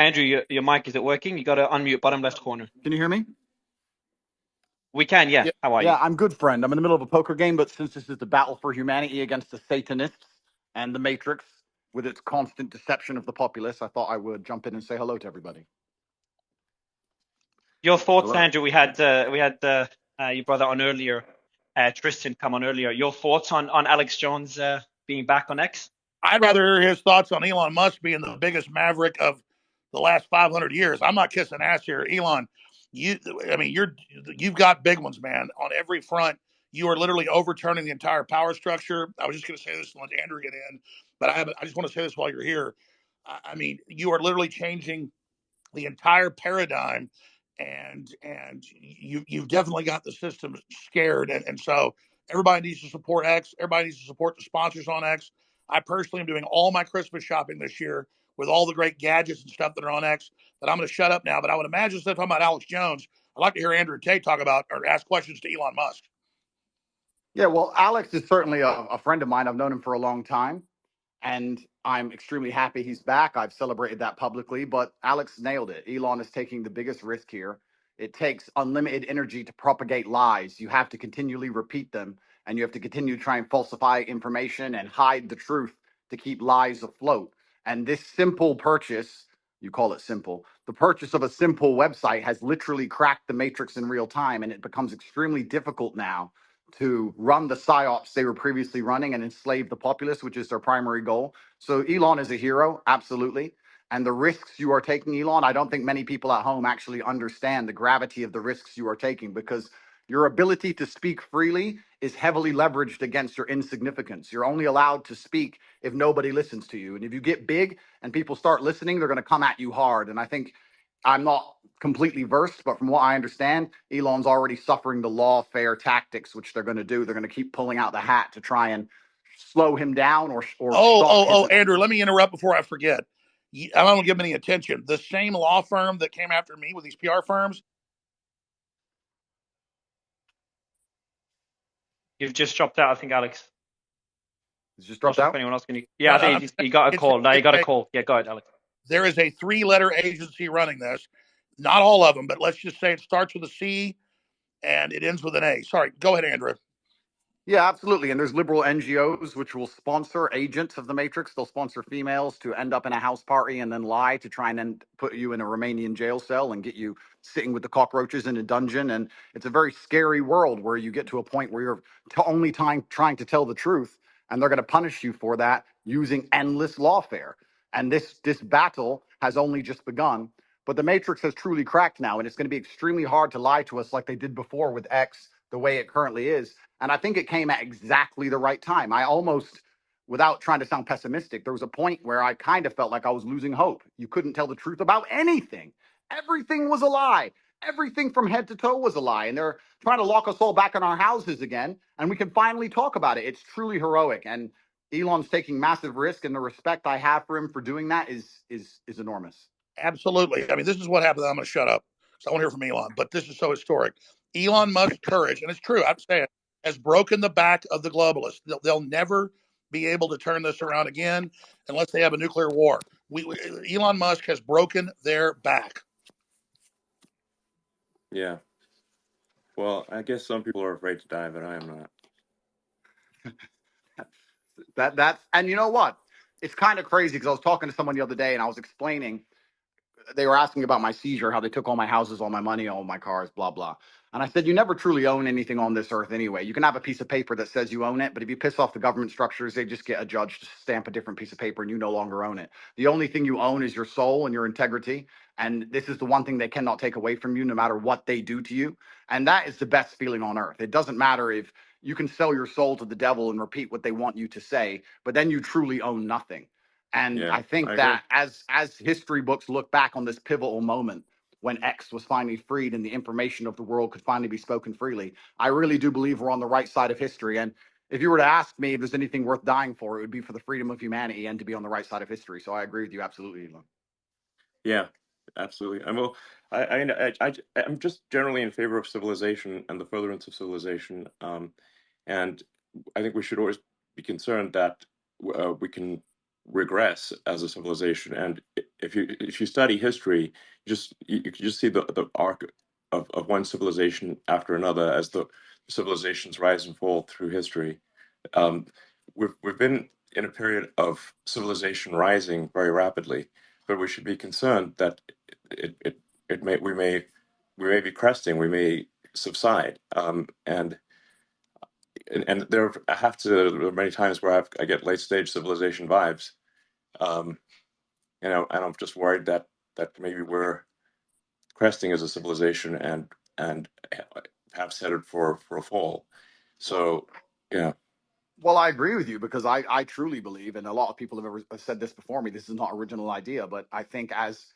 Andrew, your mic, is it working? You got to unmute bottom left corner. Can you hear me? We can, yeah. Yeah. How are you? Yeah, I'm good, friend. I'm in the middle of a poker game, but since this is the battle for humanity against the Satanists and the Matrix, with its constant deception of the populace, I thought I would jump in and say hello to everybody. Your thoughts, Hello. Andrew? We had your brother on earlier, Tristan come on earlier. Your thoughts on Alex Jones being back on X? I'd rather hear his thoughts on Elon Musk being the biggest maverick of the last 500 years. I'm not kissing ass here, Elon. You've got big ones, man, on every front. You are literally overturning the entire power structure. I was just going to say this and let Andrew get in, but I just want to say this while you're here. I mean, you are literally changing the entire paradigm, and you've definitely got the system scared, and so everybody needs to support X. Everybody needs to support the sponsors on X. I personally am doing all my Christmas shopping this year with all the great gadgets and stuff that are on X. But I'm going to shut up now. But I would imagine, instead of talking about Alex Jones, I'd like to hear Andrew Tate talk about or ask questions to Elon Musk. Yeah, well, Alex is certainly a friend of mine. I've known him for a long time, and I'm extremely happy he's back. I've celebrated that publicly, but Alex nailed it. Elon is taking the biggest risk here. It takes unlimited energy to propagate lies. You have to continually repeat them, and you have to continue to try and falsify information and hide the truth to keep lies afloat. And this simple purchase, you call it simple, the purchase of a simple website has literally cracked the matrix in real time, and it becomes extremely difficult now to run the psyops they were previously running and enslave the populace, which is their primary goal. So Elon is a hero, absolutely. And the risks you are taking, Elon, I don't think many people at home actually understand the gravity of the risks you are taking, because your ability to speak freely is heavily leveraged against your insignificance. You're only allowed to speak if nobody listens to you. And if you get big and people start listening, they're going to come at you hard. And I think I'm not completely versed, but from what I understand, Elon's already suffering the lawfare tactics, which they're going to do. They're going to keep pulling out the hat to try and slow him down or stop his. Andrew, let me interrupt before I forget. I don't give him any attention. The same law firm that came after me with these PR firms. You've just dropped out, I think, Alex. He's just Not dropped sure if out. anyone else can. Yeah, I No, think he got a call. Now you got a call. Yeah, go ahead, Alex. there is a 3-letter agency running this. Not all of them, but let's just say it starts with a C and it ends with an A. Sorry, go ahead, Andrew. Yeah, absolutely. And there's liberal NGOs which will sponsor agents of the Matrix. They'll sponsor females to end up in a house party and then lie to try and then put you in a Romanian jail cell and get you sitting with the cockroaches in a dungeon. And it's a very scary world where you get to a point where you're only trying to tell the truth, and they're going to punish you for that using endless lawfare. And this battle has only just begun. But the Matrix has truly cracked now, and it's going to be extremely hard to lie to us like they did before with X, the way it currently is. And I think it came at exactly the right time. I almost, without trying to sound pessimistic, there was a point where I kind of felt like I was losing hope. You couldn't tell the truth about anything. Everything was a lie. Everything from head to toe was a lie. And they're trying to lock us all back in our houses again. And we can finally talk about it. It's truly heroic. And Elon's taking massive risk, and the respect I have for him for doing that is enormous. Absolutely. I mean, this is what happened. I'm going to shut up because I want to hear from Elon, but this is so historic. Elon Musk's courage, and it's true, I'm saying, has broken the back of the globalists. They'll never be able to turn this around again unless they have a nuclear war. Elon Musk has broken their back. Yeah. Well, I guess some people are afraid to die, but I am not. That's and you know what? It's kind of crazy because I was talking to someone the other day and I was explaining, they were asking about my seizure, how they took all my houses, all my money, all my cars, blah, blah. And I said, you never truly own anything on this earth anyway. You can have a piece of paper that says you own it, but if you piss off the government structures, they just get a judge to stamp a different piece of paper and you no longer own it. The only thing you own is your soul and your integrity. And this is the one thing they cannot take away from you, no matter what they do to you. And that is the best feeling on earth. It doesn't matter if you can sell your soul to the devil and repeat what they want you to say, but then you truly own nothing. And Yeah, I think I agree. that as history books look back on this pivotal moment when X was finally freed and the information of the world could finally be spoken freely, I really do believe we're on the right side of history. And if you were to ask me if there's anything worth dying for, it would be for the freedom of humanity and to be on the right side of history. So I agree with you absolutely, Elon. Yeah, absolutely. I'm just generally in favor of civilization and the furtherance of civilization. And I think we should always be concerned that we can regress as a civilization. And if you study history, you can just see the arc of one civilization after another as the civilizations rise and fall through history. Um, we've been in a period of civilization rising very rapidly, but we should be concerned that it it, it may we may be cresting, we may subside, and there there are many times where I get late stage civilization vibes, um, and I'm just worried that maybe we're cresting as a civilization and perhaps headed for a fall. So yeah. Well, I agree with you because I truly believe, and a lot of people have ever said this before me, this is not original idea, but I think as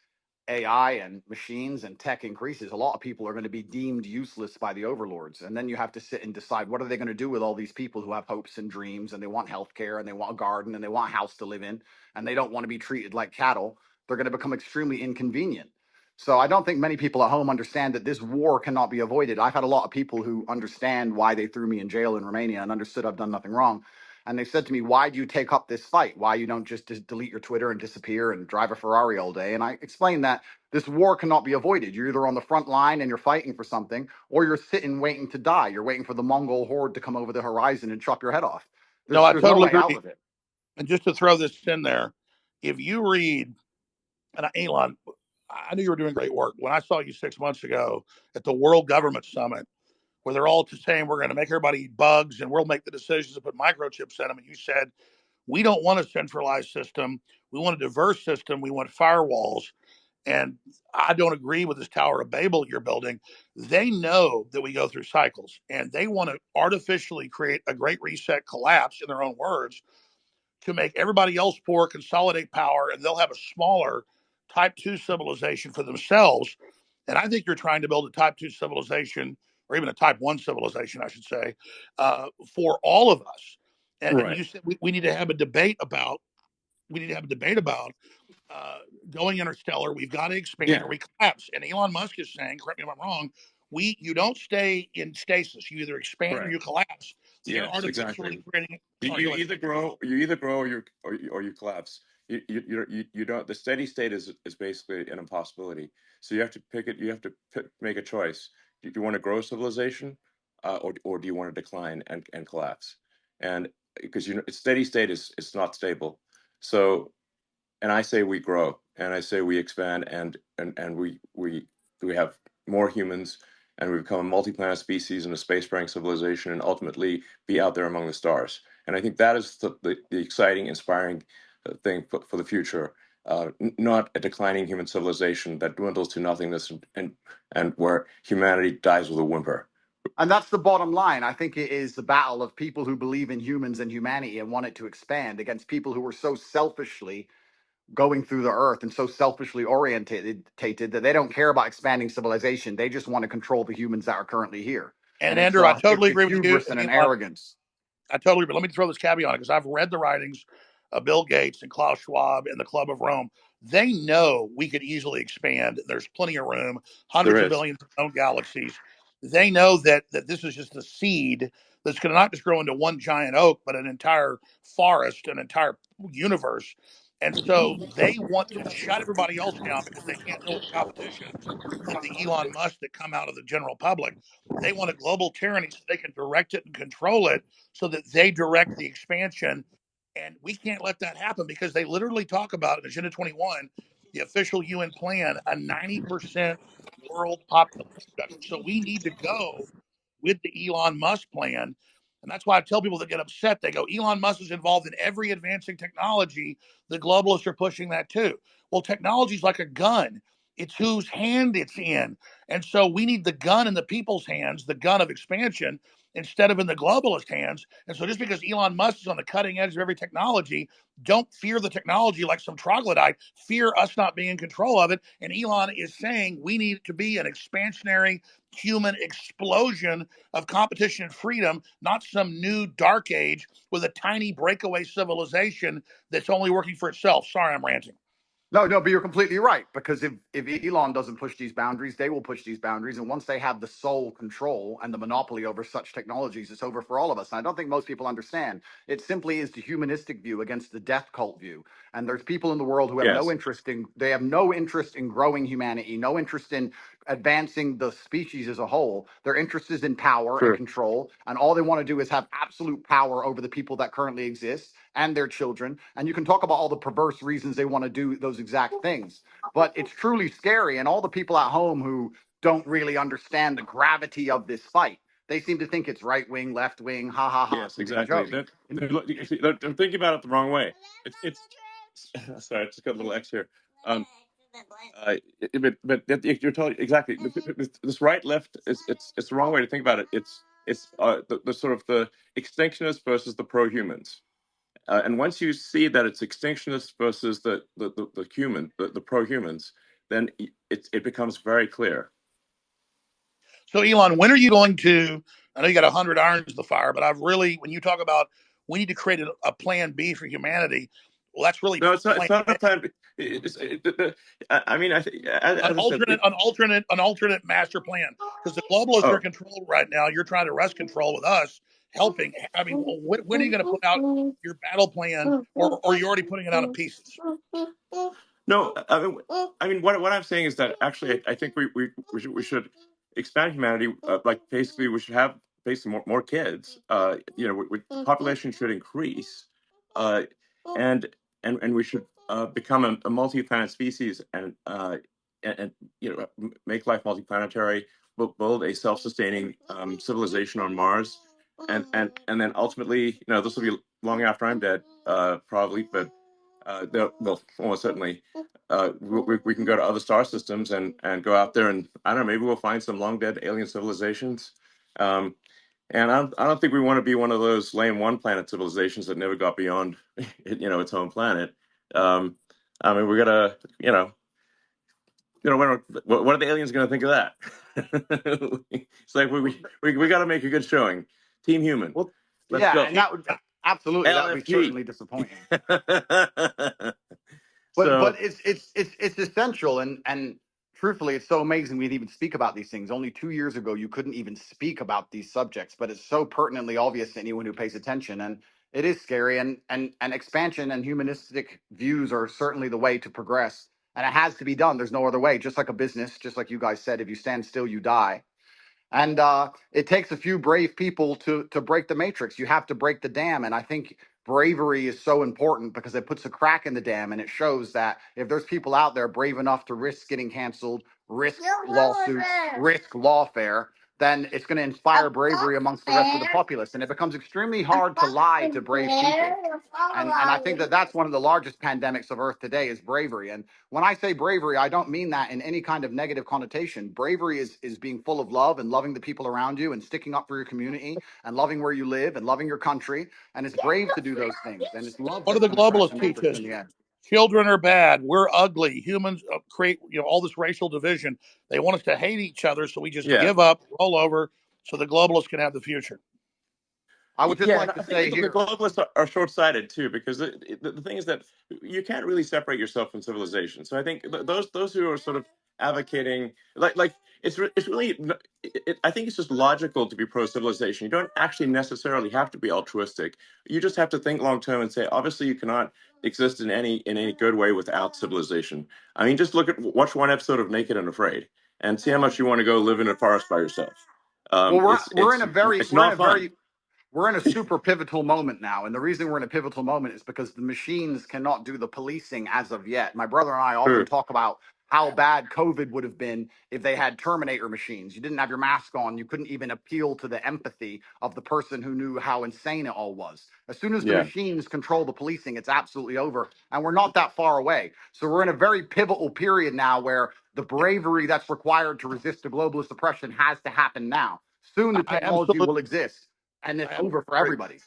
AI and machines and tech increases, a lot of people are going to be deemed useless by the overlords. And then you have to sit and decide what are they going to do with all these people who have hopes and dreams and they want healthcare and they want a garden and they want a house to live in and they don't want to be treated like cattle. They're going to become extremely inconvenient. So I don't think many people at home understand that this war cannot be avoided. I've had a lot of people who understand why they threw me in jail in Romania and understood I've done nothing wrong. And they said to me, why do you take up this fight? Why you don't just delete your Twitter and disappear and drive a Ferrari all day? And I explained that this war cannot be avoided. You're either on the front line and you're fighting for something, or you're sitting waiting to die. You're waiting for the Mongol horde to come over the horizon and chop your head off. No, I There's no totally way out agree. of it. And just to throw this in there, if you read, and Elon, I knew you were doing great work. When I saw you 6 months ago at the World Government Summit, where they're all saying we're going to make everybody eat bugs and we'll make the decisions to put microchips in them, and you said, we don't want a centralized system. We want a diverse system. We want firewalls. And I don't agree with this Tower of Babel you're building. They know that we go through cycles and they want to artificially create a great reset collapse, in their own words, to make everybody else poor, consolidate power, and they'll have a smaller type 2 civilization for themselves. And I think you're trying to build a type 2 civilization, or even a type 1 civilization, I should say, for all of us. And Right. you said we need to have a debate about, uh, going interstellar. We've got to expand Yeah. or we collapse. And Elon Musk is saying, correct me if I'm wrong, you don't stay in stasis. You either expand or Correct. you collapse. They're Yes, artificially exactly. creating. You, Sorry, go you ahead. either grow, you either grow, or you collapse. You don't. The steady state is basically an impossibility. So you have to pick it. You have to make a choice. Do you want to grow civilization, or do you want to decline and collapse? And because steady state is not stable. So, and I say we grow, and I say we expand, and we have more humans, and we become a multi-planet species and a spacefaring civilization, and ultimately be out there among the stars. And I think that is the exciting, inspiring thing for the future. Not a declining human civilization that dwindles to nothingness and where humanity dies with a whimper. And that's the bottom line. I think it is the battle of people who believe in humans and humanity and want it to expand against people who are so selfishly going through the earth and so selfishly orientated that they don't care about expanding civilization. They just want to control the humans that are currently here. And And it's Andrew, I a totally it's a agree with you. hubris And and an Elon, arrogance. I totally agree. Let me throw this caveat on it because I've read the writings of Bill Gates and Klaus Schwab and the Club of Rome. They know we could easily expand. There's plenty of room, There hundreds of is. billions of known galaxies. They know that this is just a seed that's going to not just grow into one giant oak, but an entire forest, an entire universe. And so they want to shut everybody else down because they can't deal with the competition of the Elon Musk that come out of the general public. They want a global tyranny so they can direct it and control it so that they direct the expansion. And we can't let that happen because they literally talk about in Agenda 21, the official UN plan, a 90% world population reduction. So we need to go with the Elon Musk plan. And that's why I tell people that get upset, they go, Elon Musk is involved in every advancing technology. The globalists are pushing that too. Well, technology is like a gun. It's whose hand it's in. And so we need the gun in the people's hands, the gun of expansion, instead of in the globalist hands. And so just because Elon Musk is on the cutting edge of every technology, don't fear the technology like some troglodyte. Fear us not being in control of it. And Elon is saying we need to be an expansionary human explosion of competition and freedom, not some new dark age with a tiny breakaway civilization that's only working for itself. Sorry, I'm ranting. No, but you're completely right. Because if Elon doesn't push these boundaries, they will push these boundaries. And once they have the sole control and the monopoly over such technologies, it's over for all of us. And I don't think most people understand. It simply is the humanistic view against the death cult view. And there's people in the world who have no Yes. interest in, they have no interest in growing humanity, no interest in advancing the species as a whole. Their interest is in power and True. control. And all they want to do is have absolute power over the people that currently exist and their children. And you can talk about all the perverse reasons they want to do those exact things. But it's truly scary. And all the people at home who don't really understand the gravity of this fight, they seem to think it's right wing, left wing, ha ha ha. Yes, exactly. They're thinking about it the wrong way. It's sorry, I just got a little X here. But you're totally exactly. This right left is it's the wrong way to think about it. It's the sort of the extinctionists versus the pro-humans. And once you see that it's extinctionists versus the pro-humans, then it becomes very clear. So, Elon, when are you going to? I know you got 100 irons in the fire, but when you talk about we need to create a plan B for humanity, well, that's really No, it's not. It's plan not a plan. I mean, an alternate master plan, because the globalists are oh, in control right now. You're trying to wrest control with us helping. I mean, when are you going to put out your battle plan, or are you already putting it out in pieces? no, I mean, what I'm saying is that actually, I think we should expand humanity. Like basically, we should have basically more kids. Population should increase, and and we should become a multi-planet species and make life multiplanetary. Build a self-sustaining civilization on Mars, and then ultimately, this will be long after I'm dead, probably, but they'll almost certainly. We can go to other star systems and go out there, and I don't know, maybe we'll find some long dead alien civilizations. And I don't think we want to be one of those lame one planet civilizations that never got beyond its home planet. I mean, we gotta what are the aliens going to think of that? It's like we got to make a good showing. Team Human. Well, Let's go. and that would absolutely, that would be LFG. certainly disappointing. So But it's essential, and truthfully, it's so amazing we'd even speak about these things. Only 2 years ago, you couldn't even speak about these subjects, but it's so pertinently obvious to anyone who pays attention, and it is scary. And expansion and humanistic views are certainly the way to progress, and it has to be done. There's no other way. Just like a business, just like you guys said, if you stand still, you die. And it takes a few brave people to break the matrix. You have to break the dam. And I think bravery is so important because it puts a crack in the dam, and it shows that if there's people out there brave enough to risk getting canceled, risk lawsuits, risk lawfare, then it's going to inspire bravery amongst the rest of the populace. And it becomes extremely hard to lie to brave people. And I think that that's one of the largest pandemics of Earth today is bravery. And when I say bravery, I don't mean that in any kind of negative connotation. Bravery is being full of love and loving the people around you and sticking up for your community and loving where you live and loving your country. And it's brave to do those things. And it's love What do that's the going to crack the globalists teach matrix us? in the end. Children are bad. We're ugly. Humans create all this racial division. They want us to hate each other, so we just yeah, give up, roll over, so the globalists can have the future. I would just yeah, and like I to think say the here. globalists are short-sighted too, because the thing is that you can't really separate yourself from civilization. So I think those who are sort of advocating like it's really I think it's just logical to be pro-civilization. You don't actually necessarily have to be altruistic. You just have to think long-term and say, obviously, you cannot exist in any good way without civilization. I mean, just watch one episode of Naked and Afraid and see how much you want to go live in a forest by yourself. Well, we're in a It's not fun. we're in a super pivotal moment now. And the reason we're in a pivotal moment is because the machines cannot do the policing as of yet. My brother and I often True. talk about how bad COVID would have been if they had Terminator machines. You didn't have your mask on. You couldn't even appeal to the empathy of the person who knew how insane it all was. As soon as the Yeah. machines control the policing, it's absolutely over. And we're not that far away. So we're in a very pivotal period now where the bravery that's required to resist the globalist oppression has to happen now. Soon the I technology absolutely, will exist, and it's I over for agree. everybody.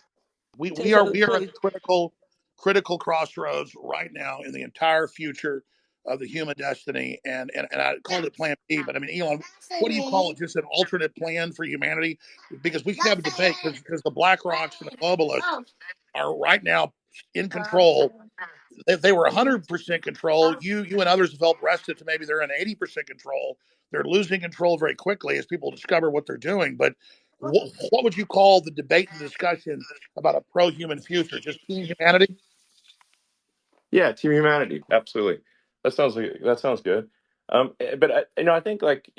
We are at the critical crossroads right now in the entire future of the human destiny, and I called it Plan B. But I mean, Elon, what do you call it? Just an alternate plan for humanity? Because we can have a debate because the BlackRocks and the globalists are right now in control. if they were 100% control, you and others have felt rested to maybe they're in 80% control. They're losing control very quickly as people discover what they're doing. But what would you call the debate and discussion about a pro-human future? Just team humanity? Yeah, Team Humanity, absolutely. That sounds good. But I think like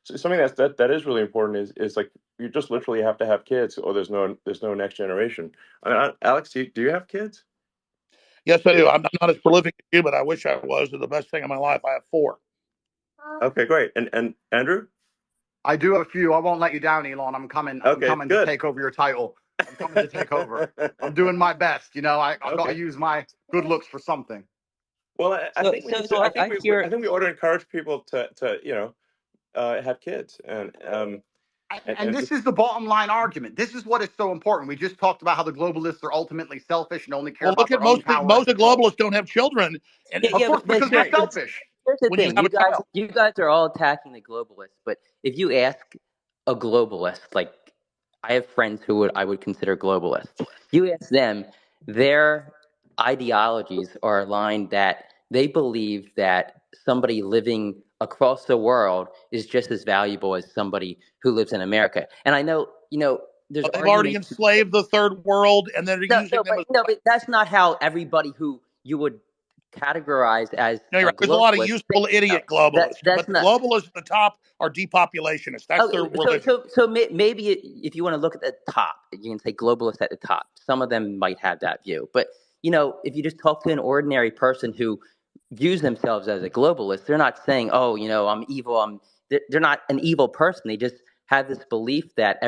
something that is really important is like you just literally have to have kids, or there's no next generation. Alex, do you have kids? Yes, I do. I'm not as prolific as you, but I wish I was. They're the best thing in my life. I have 4. Okay, great. And Andrew? I do have a few. I won't let you down, Elon. I'm coming. I'm Okay, coming to good. take over your title. I'm coming to take over. I'm doing my best. You know, I got to Okay. use my good looks for something. Well, I So, think we so, need so to, I, I hear. I think we ought to encourage people to have kids And and this is the bottom line argument. This is what is so important. We just talked about how the globalists are ultimately selfish and only care Well, about look at their own most power and most of the control. globalists don't have children, and Yeah, Of yeah, course, but because they're here, experience selfish. here's the when you thing. have a child. You guys are all attacking the globalists, but if you ask a globalist, like I have friends who I would consider globalists, you ask them, their ideologies are aligned that they believe that somebody living across the world is just as valuable as somebody who lives in America. And I know, there's They've already arguments. enslaved the third world, and they're No, using them as but that's not how everybody who you would categorize as no, you're a right. There's a lot of globalist useful thinks. No, idiot globalists, but that's the not. globalists at the top are depopulationists. That's their Oh, religion. maybe if you want to look at the top, you can say globalists at the top. Some of them might have that view, but if you just talk to an ordinary person who views themselves as a globalist, they're not saying, "Oh, I'm evil." They're not an evil person. They just have this belief that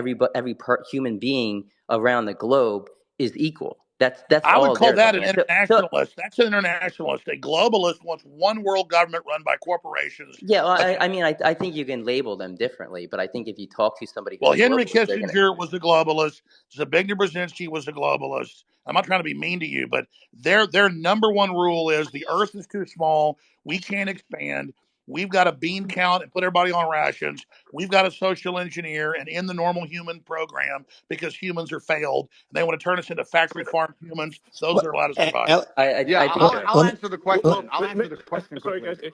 human being around the globe is equal. That's I would all call they're that an looking at. So internationalist. That's an internationalist. A globalist wants one world government run by corporations. yeah, well, Again, I mean, I think you can label them differently, but I think if you talk to somebody who's well, a Henry globalist, they're gonna. Kissinger was a globalist. Zbigniew Brzezinski was a globalist. I'm not trying to be mean to you, but their number one rule is the Earth is too small. We can't expand. We've got to bean count and put everybody on rations. We've got to social engineer and end the normal human program because humans are failed. They want to turn us into factory farm humans. Those Well, are allowed to survive. Yeah, I think they're. I'll let me, answer the Well, question. I'll answer the question sorry quickly. guys,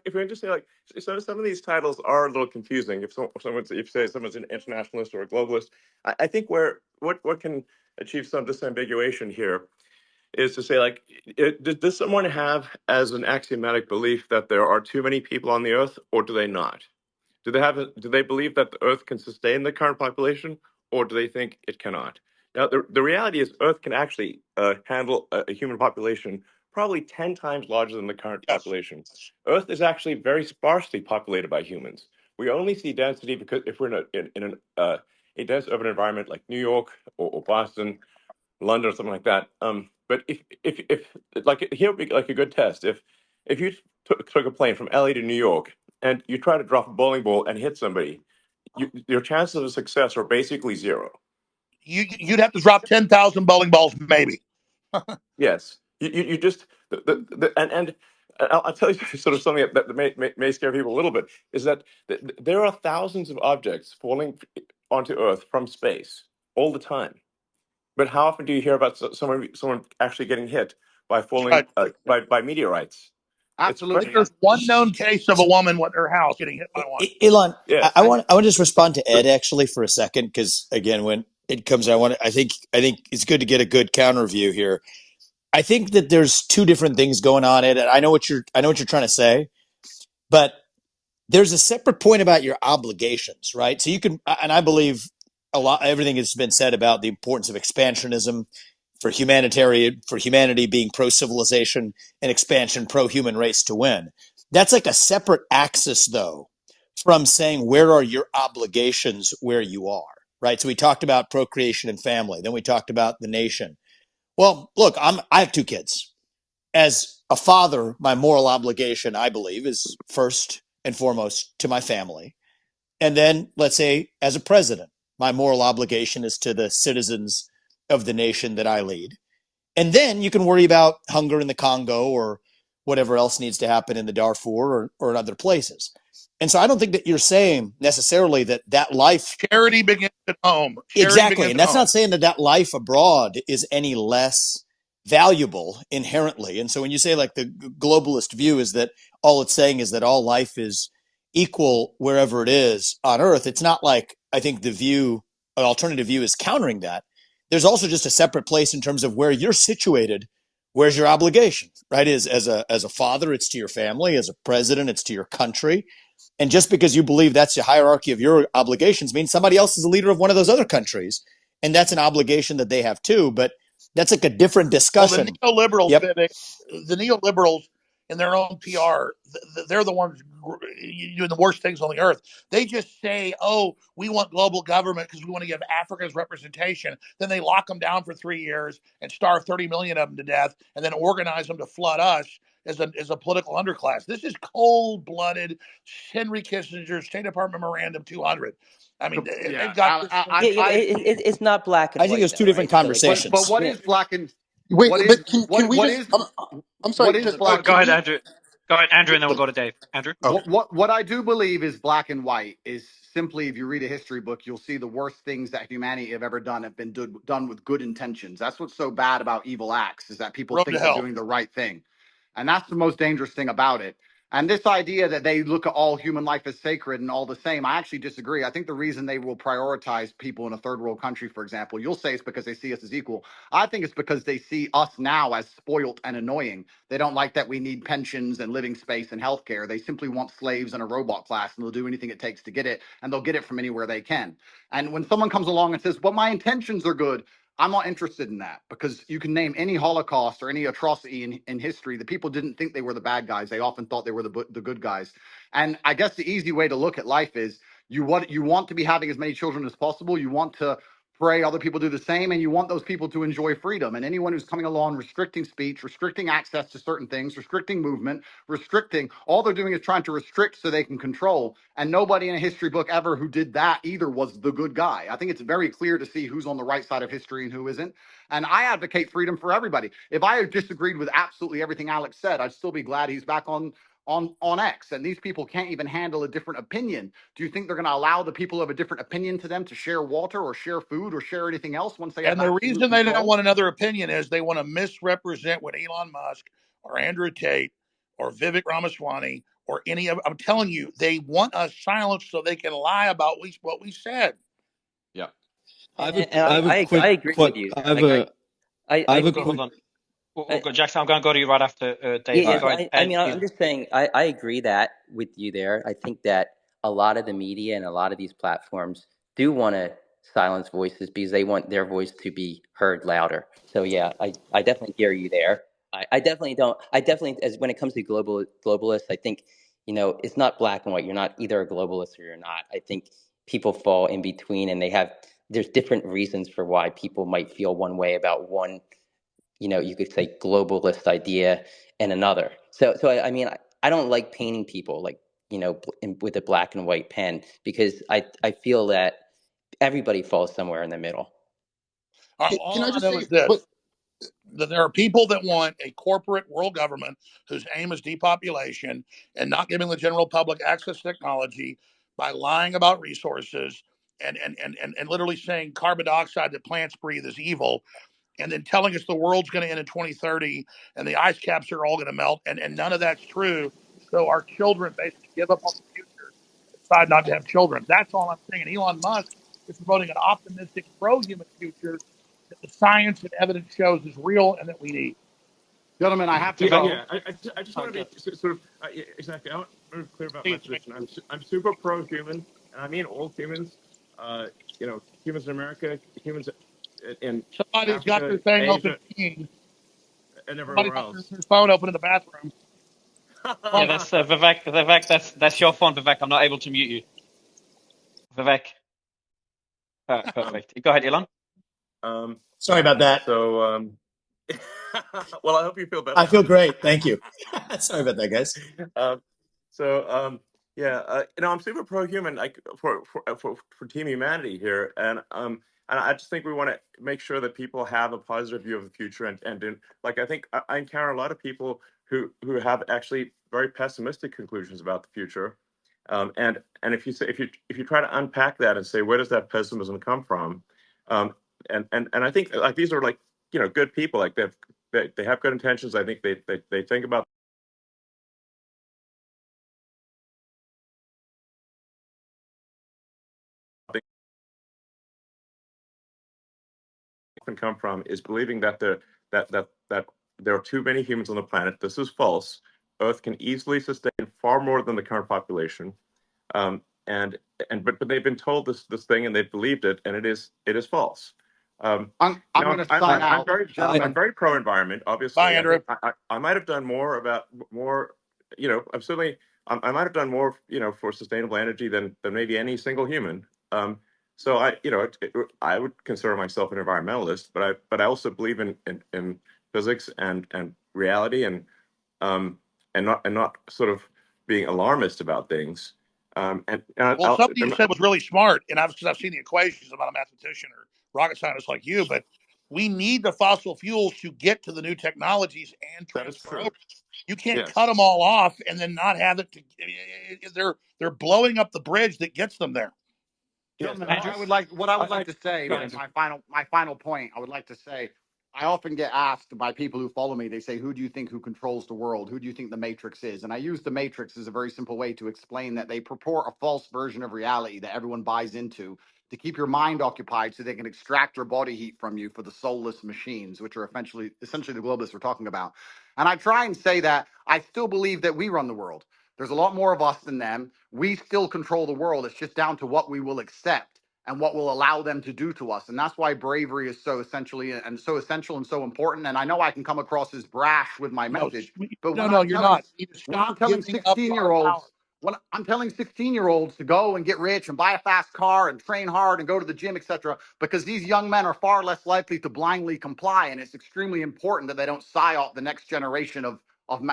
if I just say like some of these titles are a little confusing. If say someone's an internationalist or a globalist, I think where what can achieve some disambiguation here is to say like does someone have as an axiomatic belief that there are too many people on the earth, or do they not? Do they believe that the Earth can sustain the current population, or do they think it cannot? Now, the reality is, Earth can actually handle a human population probably 10 times larger than the current Yes. population. Earth is actually very sparsely populated by humans. We only see density because if we're a dense urban environment like New York or Boston, London, or something like that. But if like here would be like a good test. If you took a plane from LA to New York and you try to drop a bowling ball and hit somebody, your chances of success are basically zero. You'd have to drop 10,000 bowling balls, maybe. Yes, you just and I'll tell you sort of something that may scare people a little bit is that there are thousands of objects falling onto Earth from space all the time. But how often do you hear about someone actually getting hit by falling Right. by meteorites? It's I think Absolutely. very there's one known case of a woman with her house getting hit by one. Elon, yes. I want to just respond to Ed actually for a second because again, when it comes, I think it's good to get a good counter view here. I think that there's two different things going on, Ed. And I know what you're trying to say, but there's a separate point about your obligations, right? So you can, and I believe everything has been said about the importance of expansionism for humanity being pro civilization and expansion pro human race to win. That's like a separate axis, though, from saying where are your obligations where you are, right? So we talked about procreation and family, then we talked about the nation. Well, look, I have 2 kids. As a father, my moral obligation, I believe, is first and foremost to my family. And then, let's say, as a president, my moral obligation is to the citizens of the nation that I lead. And then you can worry about hunger in the Congo or whatever else needs to happen in the Darfur or in other places. And so I don't think that you're saying necessarily that life. Charity begins at home. Charity Exactly. begins And at that's home. not saying that life abroad is any less valuable inherently. And so when you say like the globalist view is that all it's saying is that all life is equal wherever it is on Earth, it's not like I think the view, an alternative view is countering that. There's also just a separate place in terms of where you're situated. Where's your obligation, right? Is as a father, it's to your family. As a president, it's to your country. And just because you believe that's the hierarchy of your obligations means somebody else is the leader of one of those other countries. And that's an obligation that they have too. But that's like a different Well, the discussion. neoliberals, Yep. Vivek, the neoliberals in their own PR, they're the ones doing the worst things on the earth. They just say, "Oh, we want global government because we want to give Africa's representation." Then they lock them down for 3 years and starve 30 million of them to death, and then organize them to flood us as a political underclass. This is cold-blooded Henry Kissinger's State Department Memorandum 200. I mean, Yeah, they've got this thing. It's not black and I think white it's two though, different right? So like, but conversations. what you know, is black and Wait, what is but can we what just? is I'm what sorry. is Just Go, black? go can ahead, we? Andrew. Go ahead, Andrew, and then we'll go to Dave. Andrew. Okay. What I do believe is black and white is simply, if you read a history book, you'll see the worst things that humanity have ever done have been done with good intentions. That's what's so bad about evil acts, is that people Road to think they're hell. doing the right thing. And that's the most dangerous thing about it. And this idea that they look at all human life as sacred and all the same, I actually disagree. I think the reason they will prioritize people in a third world country, for example, you'll say it's because they see us as equal. I think it's because they see us now as spoiled and annoying. They don't like that we need pensions and living space and healthcare. They simply want slaves and a robot class, and they'll do anything it takes to get it, and they'll get it from anywhere they can. And when someone comes along and says, "Well, my intentions are good," I'm not interested in that, because you can name any Holocaust or any atrocity in history. The people didn't think they were the bad guys. They often thought they were the good guys. And I guess the easy way to look at life is you want to be having as many children as possible. You want to pray other people do the same, and you want those people to enjoy freedom. And anyone who's coming along restricting speech, restricting access to certain things, restricting movement, restricting, all they're doing is trying to restrict so they can control. And nobody in a history book ever who did that either was the good guy. I think it's very clear to see who's on the right side of history and who isn't. And I advocate freedom for everybody. If I had disagreed with absolutely everything Alex said, I'd still be glad he's back on X. And these people can't even handle a different opinion. Do you think they're going to allow the people who have a different opinion to them to share water or share food or share anything else once they have And the absolute reason they don't control? want another opinion is they want to misrepresent what Elon Musk or Andrew Tate or Vivek Ramaswamy or any of. I'm telling you, they want us silenced so they can lie about what we said. Yeah. I agree with you there. Like I Hold think. on. We'll go, Jackson. I'm going to go to you right after Dave. Yes, Go ahead. I mean, I'm just saying, I agree that with you there. I think that a lot of the media and a lot of these platforms do want to silence voices because they want their voice to be heard louder. So yeah, I definitely hear you there. I definitely don't. I definitely, as when it comes to globalists, I think, it's not black and white. You're not either a globalist or you're not. I think people fall in between, and there's different reasons for why people might feel one way about one, you could say globalist idea and another. So I mean, I don't like painting people like, with a black and white pen, because I feel that everybody falls somewhere in the middle. Can All I I just know say? is this: But that there are people that want a corporate world government whose aim is depopulation and not giving the general public access to technology by lying about resources and literally saying carbon dioxide that plants breathe is evil, and then telling us the world's going to end in 2030 and the ice caps are all going to melt, and none of that's true. So our children basically give up on the future and decide not to have children. That's all I'm saying. And Elon Musk is promoting an optimistic, pro-human future that the science and evidence shows is real and that we need. Gentlemen, I have to Vivek. go. I just want to be sort of exactly. I want to be clear about my Please, position. I'm super pro-human, and I mean all humans. Humans in America, humans in somebody's got their Africa, thing open, Asia, peeing. and Somebody's everywhere got else. their phone open in the bathroom. Yeah, Phone. that's Vivek. Vivek, that's your phone, Vivek. I'm not able to mute you. Vivek. Perfect. Go ahead, Elon. Sorry about that. So, well, I hope you feel better. I feel great. Thank you. Sorry about that, guys. Um, yeah, I'm super pro-human, like for Team Humanity here, and I just think we want to make sure that people have a positive view of the future, and like I think I encounter a lot of people who have actually very pessimistic conclusions about the future, and if you try to unpack that and say where does that pessimism come from, and I think like these are like good people, like they have they have good intentions. I think they think about often come from is believing that that there are too many humans on the planet. This is false. Earth can easily sustain far more than the current population. Um, but they've been told this thing and they've believed it, and it is false. I'm Now going to sign I'm out, very gentlemen. pro environment. Obviously, Bye, I Andrew. think I might have done more about more. I'm certainly I might have done more for sustainable energy than maybe any single human. So I would consider myself an environmentalist, but I also believe in physics and reality and not sort of being alarmist about things. Well, something you said was really smart, and because I've seen the equations. I'm not a mathematician or rocket scientist like you, but we need the fossil fuels to get to the new technologies and transfer over. You can't cut them all off and then not have it. They're blowing up the bridge that gets them there. Gentlemen, what I would like to say, my final point, I would like to say, I often get asked by people who follow me, they say, who do you think who controls the world? Who do you think the Matrix is? And I use the Matrix as a very simple way to explain that they purport a false version of reality that everyone buys into to keep your mind occupied so they can extract your body heat from you for the soulless machines, which are essentially the globalists we're talking about. And I try and say that I still believe that we run the world. There's a lot more of us than them. We still control the world. It's just down to what we will accept and what will allow them to do to us. And that's why bravery is so essential and so important. And I know I can come across as brash with my message, but No, you're not. You need to when I'm stop telling giving up our 16-year-olds, power. when I'm telling 16-year-olds to go and get rich and buy a fast car and train hard and go to the gym, etc., because these young men are far less likely to blindly comply. And it's extremely important that they don't psyop the next generation of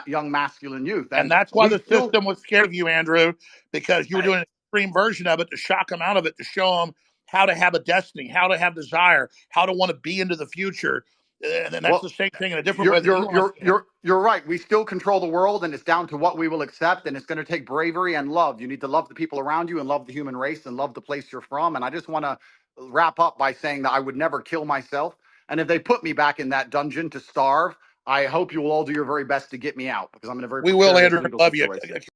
young masculine youth. And that's why the system was scared of you, Andrew, because you were doing an extreme version of it to shock them out of it, to show them how to have a destiny, how to have desire, how to want to be into the future. And then that's the same thing in a different way. You're right. We still control the world, and it's down to what we will accept. And it's going to take bravery and love. You need to love the people around you and love the human race and love the place you're from. And I just want to wrap up by saying that I would never kill myself. And if they put me back in that dungeon to starve, I hope you will all do your very best to get me out because I'm in a very we will, precarious Andrew. legal Love you. situation.